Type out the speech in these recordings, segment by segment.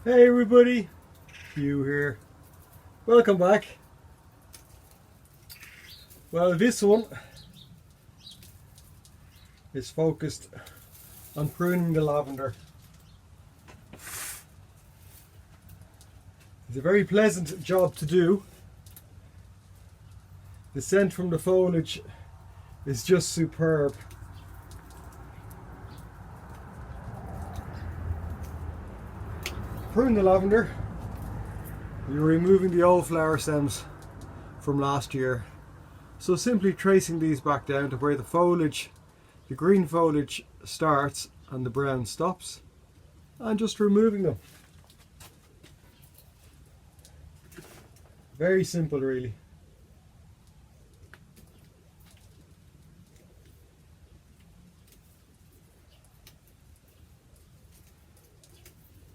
Hey everybody, Hugh here. Welcome back. Well, this one is focused on pruning the lavender. It's a very pleasant job to do. The scent from the foliage is just superb. Prune the lavender, you're removing the old flower stems from last year. So simply tracing these back down to where the foliage, the green foliage starts and the brown stops, and just removing them. Very simple really.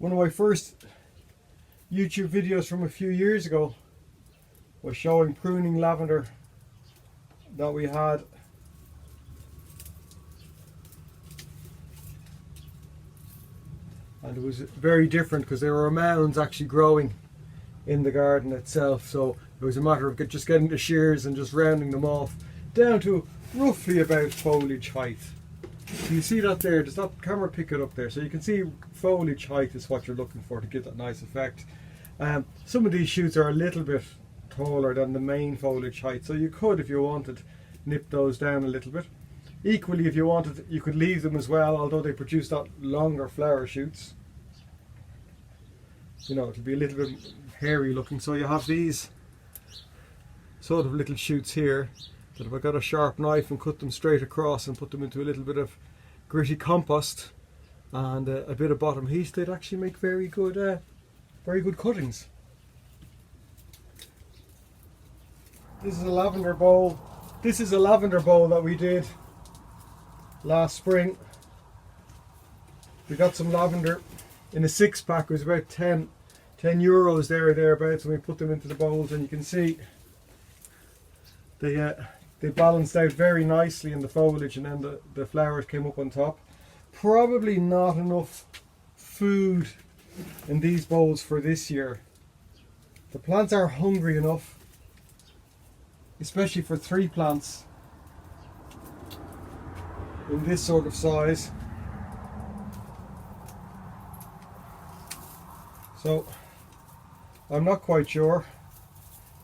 One of my first YouTube videos from a few years ago was showing pruning lavender that we had. And it was very different because there were mounds actually growing in the garden itself, so it was a matter of just getting the shears and just rounding them off down to roughly about foliage height. So you see that there, does that camera pick it up there? So you can see foliage height is what you're looking for to get that nice effect. Some of these shoots are a little bit taller than the main foliage height, so you could, if you wanted, nip those down a little bit. Equally, if you wanted, you could leave them as well, although they produce that longer flower shoots. You know, it'll be a little bit hairy looking, so you have these sort of little shoots here that if I got a sharp knife and cut them straight across and put them into a little bit of gritty compost and a bit of bottom heat, they'd actually make very good cuttings. This is a lavender bowl. This is a lavender bowl that we did last spring. We got some lavender in a 6-pack. It was about 10 euros there or thereabouts, and we put them into the bowls, and you can see they balanced out very nicely in the foliage, and then the flowers came up on top. Probably not enough food in these bowls for this year. The plants are hungry enough, especially for 3 plants in this sort of size. So I'm not quite sure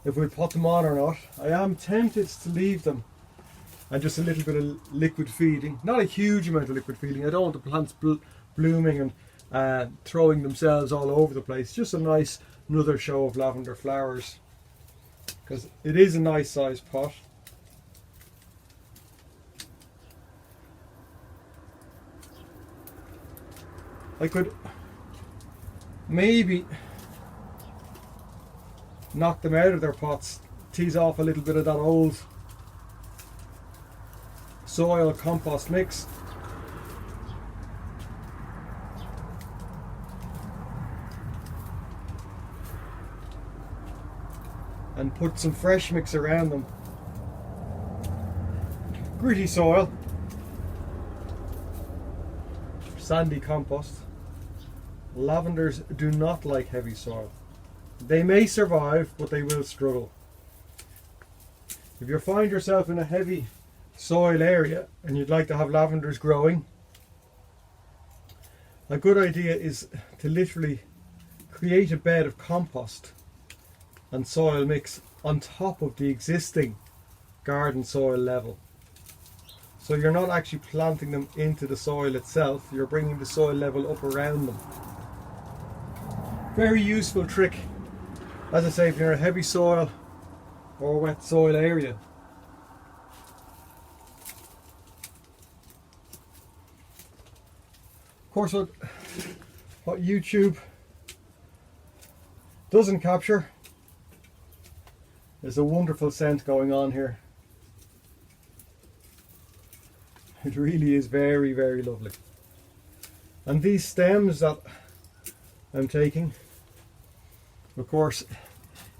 if we'll put them on or not. I am tempted to leave them and just a little bit of liquid feeding. Not a huge amount of liquid feeding. I don't want the plants blooming and throwing themselves all over the place. Just a nice another show of lavender flowers, because it is a nice sized pot. I could maybe knock them out of their pots, tease off a little bit of that old soil compost mix, and put some fresh mix around them. Gritty soil, sandy compost. Lavenders do not like heavy soil. They may survive, but they will struggle. If you find yourself in a heavy soil area and you'd like to have lavenders growing, a good idea is to literally create a bed of compost and soil mix on top of the existing garden soil level. So you're not actually planting them into the soil itself, you're bringing the soil level up around them. Very useful trick, as I say, if you're in a heavy soil or wet soil area. Of course, what YouTube doesn't capture is a wonderful scent going on here. It really is very, very lovely. And these stems that I'm taking, of course,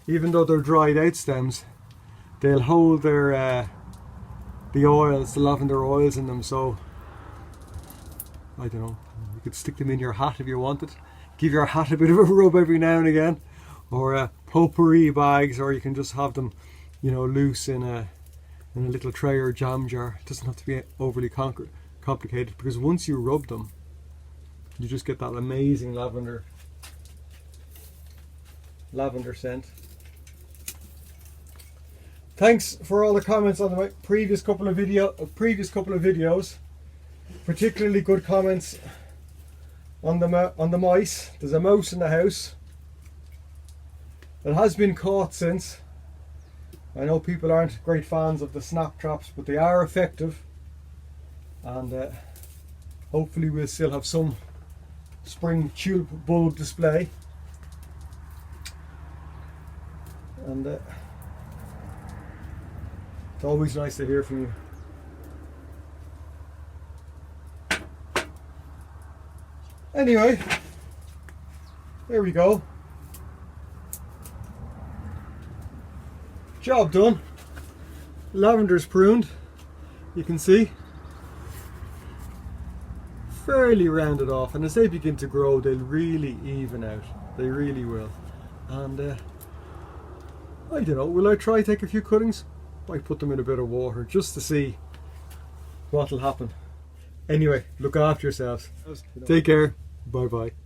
even though they're dried out stems, they'll hold their the oils, the lavender oils in them. So I don't know, you could stick them in your hat if you wanted. give your hat a bit of a rub every now and again, or potpourri bags, or you can just have them, you know, loose in a little tray or jam jar. It doesn't have to be overly complicated, because once you rub them, you just get that amazing lavender scent. Thanks for all the comments on my previous couple of videos. Particularly good comments on the mice. There's a mouse in the house. It has been caught since. I know people aren't great fans of the snap traps, but they are effective, and hopefully we'll still have some spring tulip bulb display. And it's always nice to hear from you. Anyway, there we go. Job done. Lavender's pruned, you can see. Fairly rounded off, and as they begin to grow, they'll really even out. They really will. And I don't know, will I try take a few cuttings? Might put them in a bit of water just to see what'll happen. Anyway, look after yourselves. Take care. Bye bye.